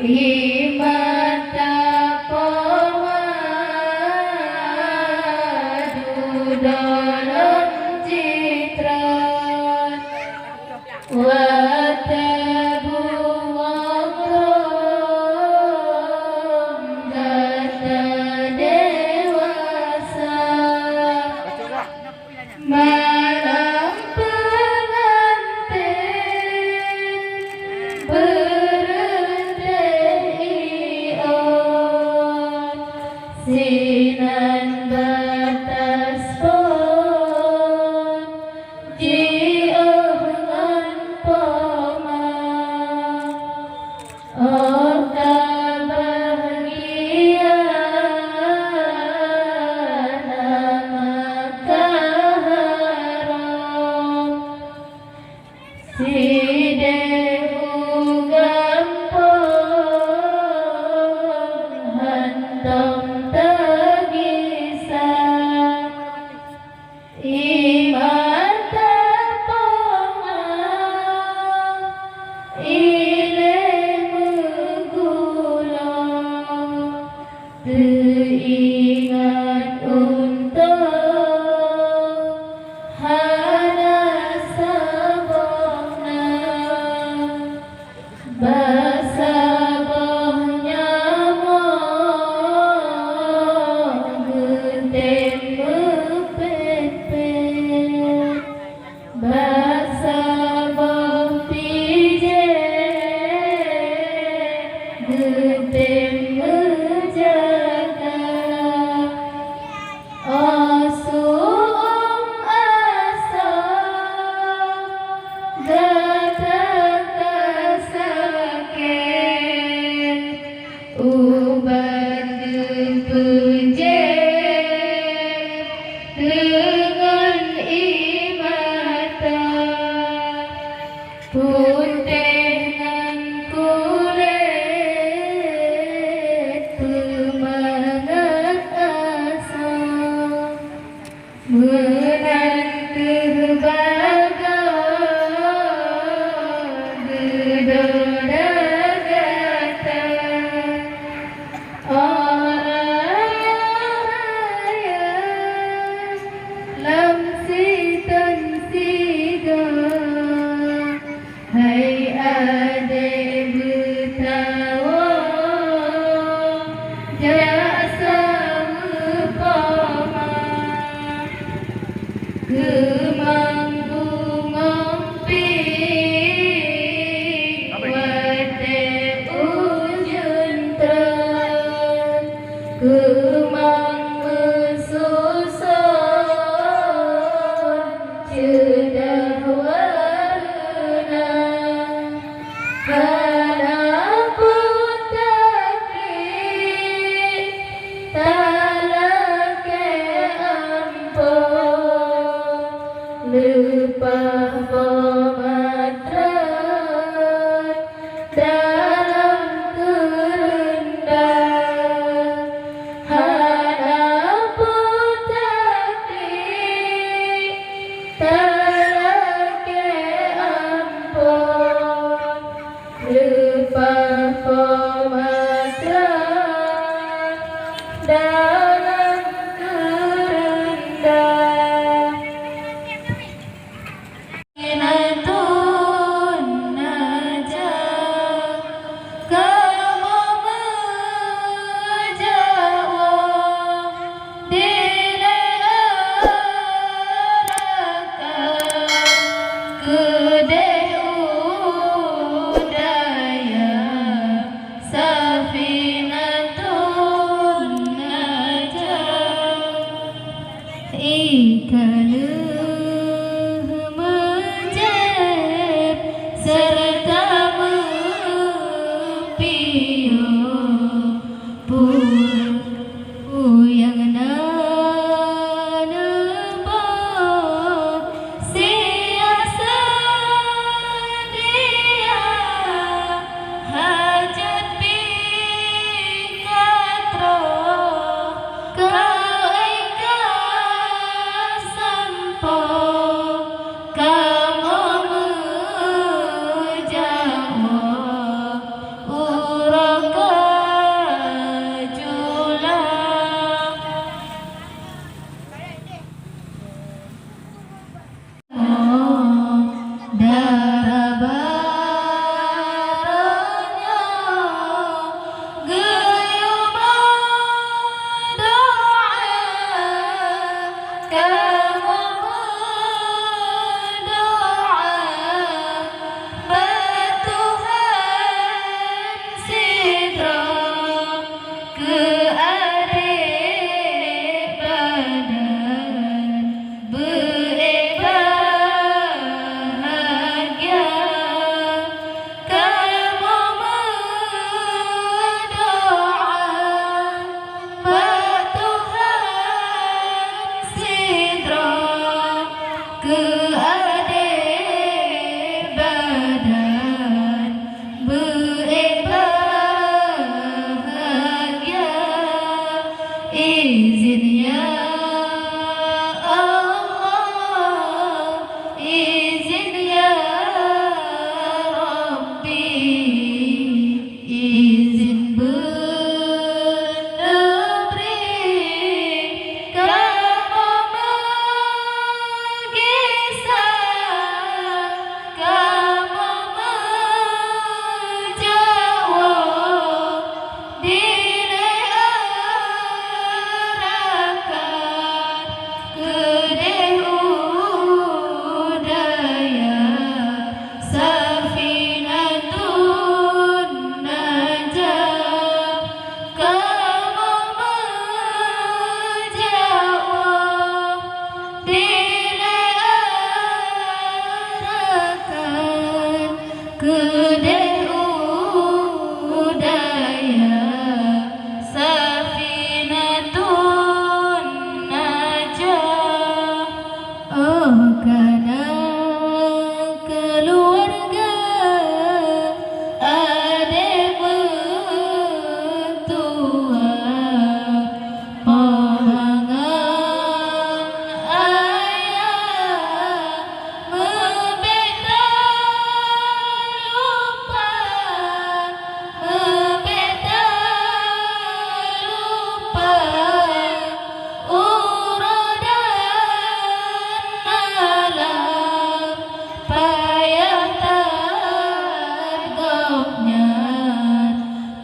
Himata pemadu dalam citra watabu wakrom data dewasa malam pengantin sinan batas pon jiangan poma orta bahagia nama kaharom si dehu gampang handong Imata pemang ile menggulung teringat untuk hana sabona basabahnya mong genteng basabah pije genteng menjaga asuh asa datang sakit ubat puje dengan imata putih nan kulit pemangat asa menanti bagai gedora gata oraya lam sitan siga hai ade betawa jasa upama gemanggung ngompi wate ujun tren gemang mesusun cedah warna udaya safinatun najah. Oh karena keluarga adik mertua pohangan ayah membeta lupa urodan alam payah targopnya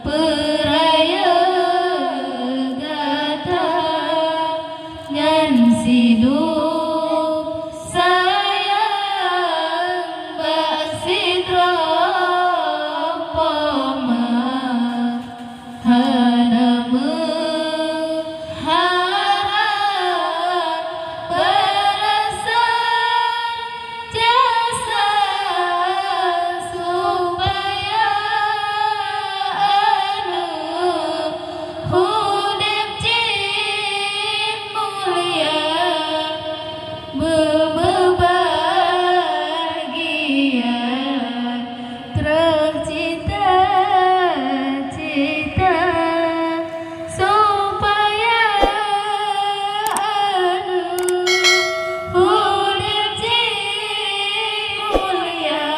peraya gata nyan sidup sayang basitra poma hana mengharap balasan jasa supaya anu hudip cip mulia bebahagia tercita-cita supaya anu hudip cip mulia